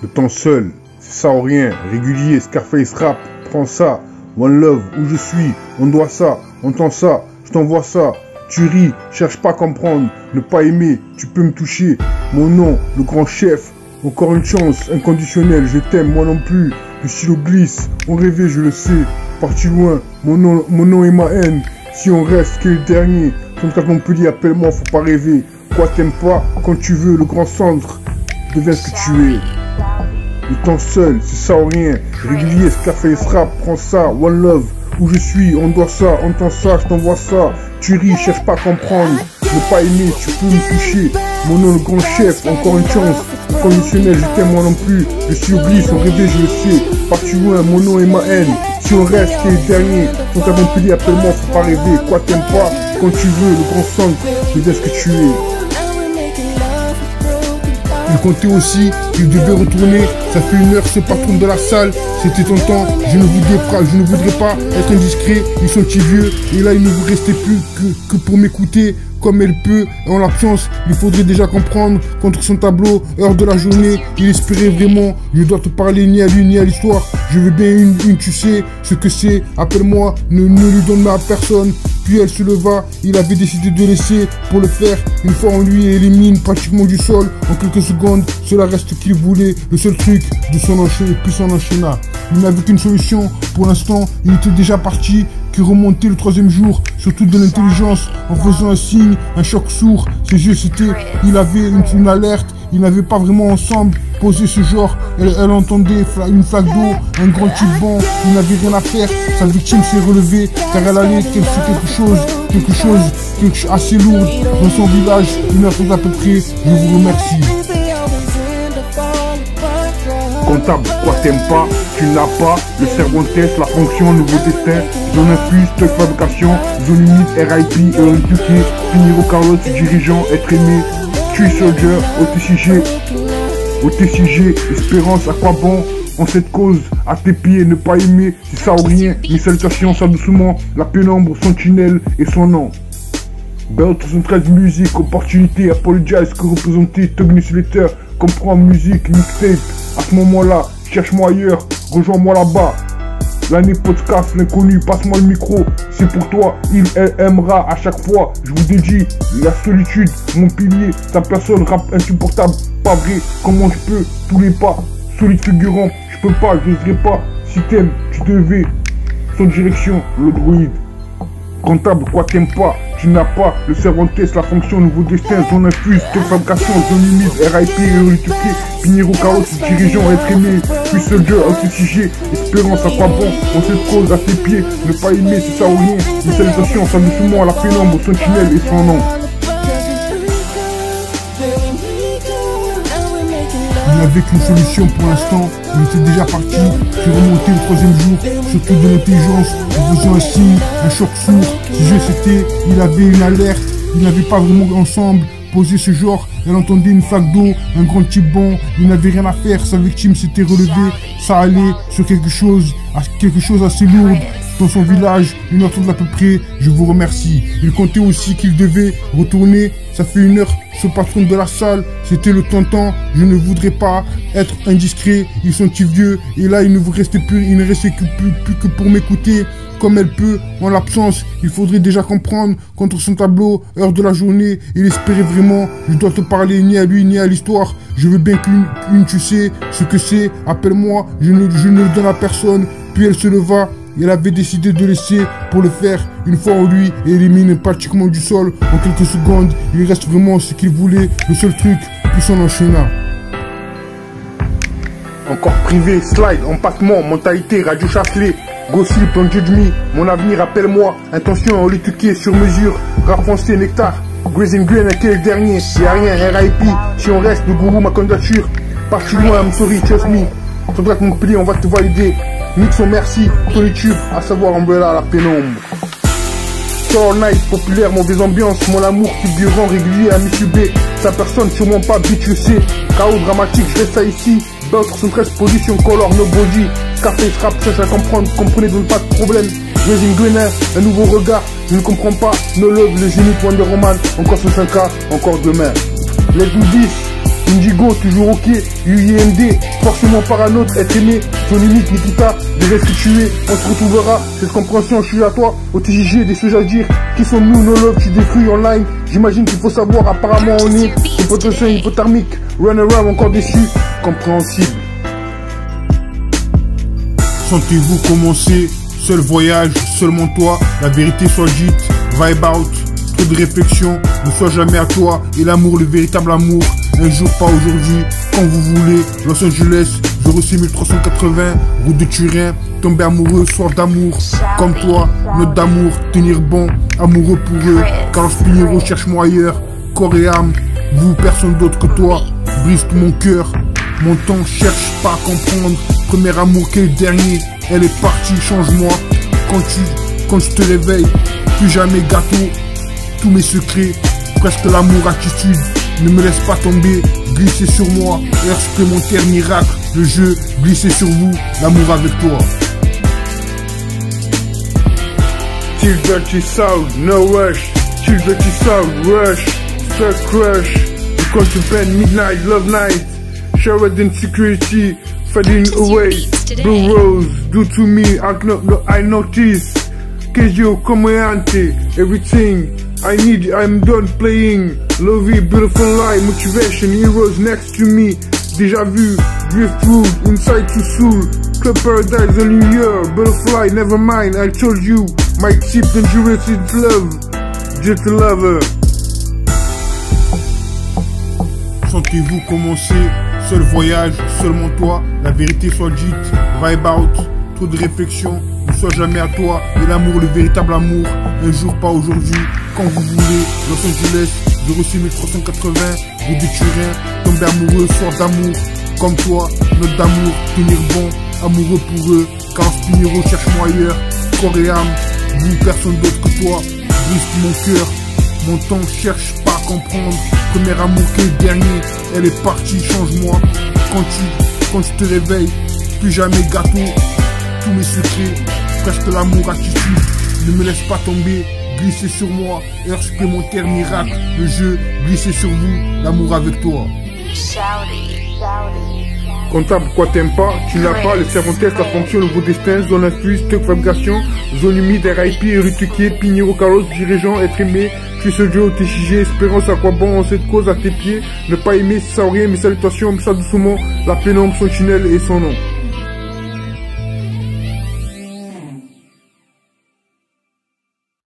Le temps seul, c'est ça ou rien. Régulier, Scarface rap, prends ça. One love, où je suis, on doit ça, on entend ça, je t'envoie ça. Tu ris, cherche pas à comprendre, ne pas aimer, tu peux me toucher. Mon nom, le grand chef, encore une chance, inconditionnelle, je t'aime, moi non plus. Le stylo glisse, on rêvait, je le sais, parti loin, mon nom est ma haine. Si on reste, qu'est le dernier, 34 Montpellier, appelle-moi, faut pas rêver. Quoi t'aimes pas, quand tu veux, le grand centre, deviens ce que tu es. Le temps seul, c'est ça ou rien. Régulier, Scarface rap, prends ça, one love. Où je suis, on doit ça, on entend ça, je t'envoie ça. Tu ris, cherche pas à comprendre. Ne pas aimer, tu peux me toucher. Mon nom, le grand chef, encore une chance. Conditionnel, je t'aime moi non plus. Je suis oublié, son rêver, je le sais. Parti loin, mon nom est ma haine. Si on reste, t'es le dernier. Quand t'as Montpellier, appelle-moi, faut pas rêver. Quoi t'aimes pas, quand tu veux, le grand centre, deviens ce que tu es. Il comptait aussi, il devait retourner, ça fait 1 heure, ce patron de la salle, c'était ton temps, je ne voudrais pas être indiscret, ils sont petits vieux, et là il ne vous restait plus que pour m'écouter, comme elle peut, et en l'absence, il faudrait déjà comprendre, contre son tableau, heure de la journée, il espérait vraiment, je dois te parler ni à lui ni à l'histoire, je veux bien une, tu sais, ce que c'est, appelle-moi, ne lui donne à personne. Puis elle se leva, il avait décidé de laisser pour le faire. Une fois on lui élimine pratiquement du sol, en quelques secondes, cela reste qu'il voulait. Le seul truc de son enchaîner, puis son enchaîna. Il n'avait qu'une solution, pour l'instant, il était déjà parti, qui remontait le 3e jour, surtout de l'intelligence, en faisant un signe, un choc sourd. Ses yeux c'était, il avait une alerte, ils n'avaient pas vraiment ensemble posé ce genre, elle entendait une flaque d'eau, un grand type bon, il n'avait rien à faire, sa victime s'est relevée, car elle allait quelque chose assez lourd dans son village, 1 heure à peu près, je vous remercie. Comptable, quoi t'aimes pas, tu n'as pas, le cerveau teste, la fonction, nouveau destin, zone infuse, stock fabrication, zone limite, RIP, éduqué, finir au carreau, dirigeant, être aimé, tuer soldier, OTCG, espérance, à quoi bon, en cette cause, à tes pieds, ne pas aimer, c'est ça ou rien, mes salutations, ça doucement, la pénombre, son tunnel et son nom. Belt 73 musique, opportunité, apologize, que représenter, Togni Slater, comprends musique, mixtape, à ce moment-là, cherche-moi ailleurs, rejoins-moi là-bas. L'année podcast, l'inconnu, passe-moi le micro, c'est pour toi, elle aimera à chaque fois, je vous dédie, la solitude, mon pilier, ta personne rap insupportable, pas vrai, comment je peux, tous les pas, solide figurant, je peux pas, j'oserais pas, si t'aimes, tu devais, son direction, le druide. Comptable, quoi t'aimes pas, tu n'as pas, le cerveau teste, la fonction, nouveau destin, zone infuse, stock fabrication, zone limite, RIP, éduqué, finir au carreau, dirigeant, être aimé, puis soldier, OTCG, espérance, à quoi bon, on cette cause, à tes pieds, ne pas aimer, c'est ça ou rien, une salutation, ça doucement, à la pénombre, son tunnel et son nom. Il n'avait qu'une solution pour l'instant, il était déjà parti, puis remonté le 3e jour, surtout de l'intelligence, en faisant un signe, un choc sourd, ses yeux c'était, il avait une alerte, ils n'avaient pas vraiment ensemble posé ce genre, elle entendait une flaque d'eau, un grand type bon, il n'avait rien à faire, sa victime s'était relevée, ça allait sur quelque chose assez lourd, dans son village, 1 heure à peu près, je vous remercie. Il comptait aussi qu'il devait retourner, ça fait 1 heure, ce patron de la salle, c'était le tonton, je ne voudrais pas être indiscret, ils sont petits vieux, et là il ne vous restait plus, il ne restait plus que pour m'écouter, comme elle peut, en l'absence, il faudrait déjà comprendre, contre son tableau, heure de la journée, il espérait vraiment, je dois te parler ni à lui ni à l'histoire, je veux bien qu'une tu sais, ce que c'est, appelle-moi, je ne le donne à personne, puis elle se leva, elle avait décidé de laisser pour le faire. Une fois on lui élimine pratiquement du sol, en quelques secondes, il reste vraiment ce qu'il voulait, le seul truc, puis son enchaîna. Encore privé, slide, empattement, mentalité, radio Chasselet, gossip, don't judge me, mon avenir, appelle-moi, intention, l'étuquer sur mesure, rap français, nectar, grazing green, à quel dernier, y'a rien, RIP, si on reste, le gourou, ma candidature, parti loin, I'm sorry, trust me, faudra que mon pli, on va te valider. Nixon merci, solitude, à savoir Umbrella à la pénombre. Store night, populaire, mauvaise ambiance, mon amour figurant, régulier, ami subé. Sa personne, sûrement pas bitch, je sais. Chaos dramatique, je reste ça ici. Belt 73, pollution, color, nobody. Scarface rap, cherche à comprendre, comprenez donc pas de problème. Raising Greener, un nouveau regard, je ne comprends pas. No love, le génie, Wonder Woman, encore 65K, encore demain. Let's do this. Indigo, toujours ok, UIMD, forcément parano, être aimé, ton limite, Nikita, de restituer, on se retrouvera, cette compréhension, je suis à toi, au TJG, des choses à dire, qui sommes-nous, nos love, tu détruis online, j'imagine qu'il faut savoir, apparemment on est, hypotensien, hypothermique, run around, encore déçu, compréhensible. Sentez-vous commencer, seul voyage, seulement toi, la vérité soit dite, vibe out, trop de réflexion, ne sois jamais à toi, et l'amour, le véritable amour, un jour pas aujourd'hui, quand vous voulez, Los Angeles, 06380, route de Turin, tomber amoureux, soir d'amour, comme toi, note d'amour, tenir bon, amoureux pour eux, Carlos Pinheiro, cherche-moi ailleurs, corps et âme, vous, personne d'autre que toi, brise tout mon cœur, mon temps cherche pas à comprendre, premier amour qu'est le dernier, elle est partie, change-moi, quand tu te réveilles, plus jamais gâteau, tous mes secrets, presque l'amour, attitude, ne me laisse pas tomber, glissez sur moi, heure supplémentaire, miracle, le jeu, glissez sur vous, l'amour avec toi. Chill dirty sound, no rush, chill dirty sound, rush, start crush, because to bed, midnight, love night, showered in security, fading away, blue rose, do to me, I notice, Kejo, comediante, everything I need, I'm done playing, lovey, beautiful life, motivation, heroes next to me, déjà vu, driftwood, inside to soul, club paradise, only year, butterfly, never mind, I told you, my tip dangerous is love, just a lover. Sentez-vous commencer, seul voyage, seulement toi, la vérité soit dite, vibe out, trop de réflexion, ne sois jamais à toi, et l'amour, le véritable amour, un jour pas aujourd'hui, quand vous voulez, Los Angeles, 06380, route de Turin, tomber amoureux, soir d'amour, comme toi, note d'amour, tenir bon, amoureux pour eux, Carlos Pinheiro, cherche-moi ailleurs, corps et âme, vous, personne d'autre que toi, brise mon cœur, mon temps cherche pas à comprendre, premier amour qu'est le dernier, elle est partie, change-moi, quand tu te réveilles, plus jamais gâteau, tous mes secrets, presque l'amour, attitude, ne me laisse pas tomber, glissez sur moi, heure supplémentaire, miracle, le jeu, glissez sur vous, l'amour avec toi. Comptable, quoi t'aimes pas, tu n'as pas, le cerveau test, la fonction, le beau destin, zone infuse, stock fabrication, zone humide, RIP, Rutuquier, Pinheiro, Carlos, dirigeant, être aimé, tu es ce jeu au TJG, espérance, à quoi bon, en cette cause, à tes pieds, ne pas aimer, ça ou rien, mes salutations, ça doucement, la pénombre, son tunnel et son nom.